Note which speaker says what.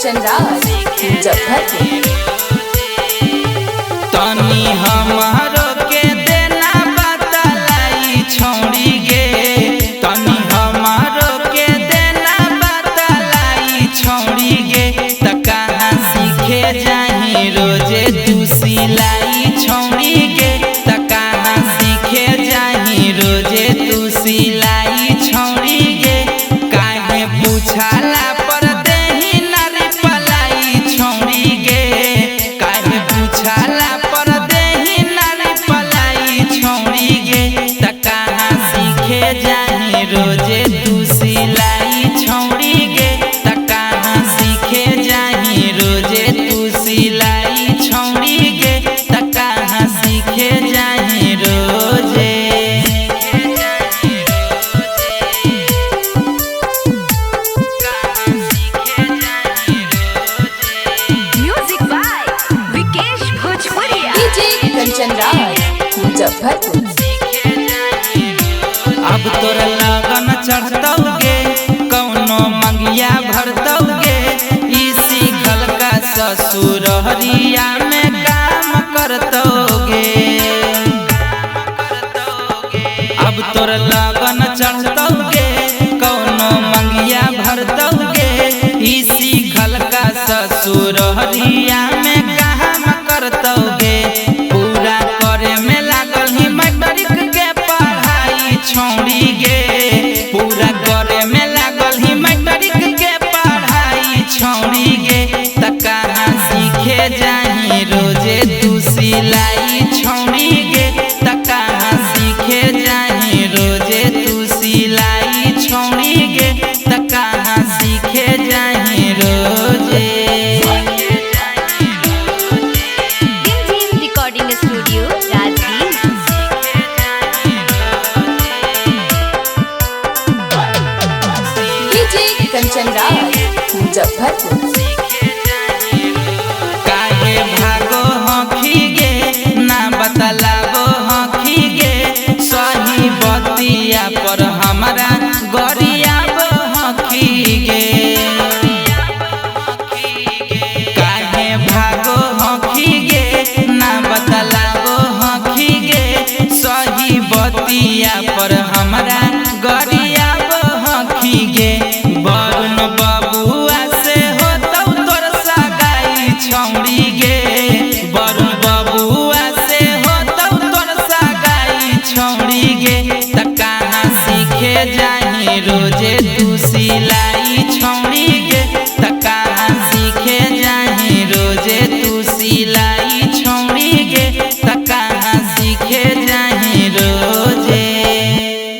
Speaker 1: कंचन राज मुजफ्फरपुर।
Speaker 2: तनी हमारो के देना बतलाई छोड़ी गे, तनी हमारो के देना बतलाई छोड़ी गे। त कहाँ सीखे जाही रोजे तू सिलाई छोड़ी गे, त कहाँ सीखे जाही रोजे तू सिलाई छोड़ी गे। काहे पूछाला पर देही नारी पलाई छोड़ी गे, काहे पूछाला पर देही नारी पलाई छोड़ी गे। त कहाँ सीखे जाही रोजे तू सिलाई छोड़ी गे, त कहाँ सीखे जाही रोजे तू सिलाई छोड़ी गे। त कहाँ सीखे जाही रोजे।
Speaker 3: म्यूजिक बाय विकेश भोजपुरिया।
Speaker 1: डीजे कंचन राज मुजफ्फरपुर।
Speaker 2: अब तोर लगन चढ़तौगे कौनो मंगिया भरतौगे, इसी घल का ससुरहरिया में काम करतौगे। अब तोर लगन चढ़तौगे कौनो मंगिया भरतौगे, इसी घल का ससुरहरिया में काम करतौगे। पूरा करे में लागल ही मैट्रिक के पढ़ाई छोड़ी गे, पूरा करे में लागल ही मैट्रिक के पढ़ाई छोड़ी गे। त कहाँ सीखे जाही रोजे तू सिलाई छोड़ी गे, त कहाँ सीखे जाही रोजे तू सिलाई छोड़ी गे। त कहाँ सीखे जाही रोजे।
Speaker 3: Team recording studio Rajgir.
Speaker 1: DJ Kanchan Raj Muzaffarpur.
Speaker 2: काहे भागो हखी गे ना बतलाबो हखी गे, सही बतिया पर हमारा गरियाबो हखी गे। काहे भागो हखी गे ना बतलाबो हखी गे, सही बतिया पर हमारा गरियाबो हखी गे। वरुण बबुआ से होतौ तोर सगाई छौड़ी गे, वरुण बबुआ से होतौ तोर सगाई छौड़ी गे।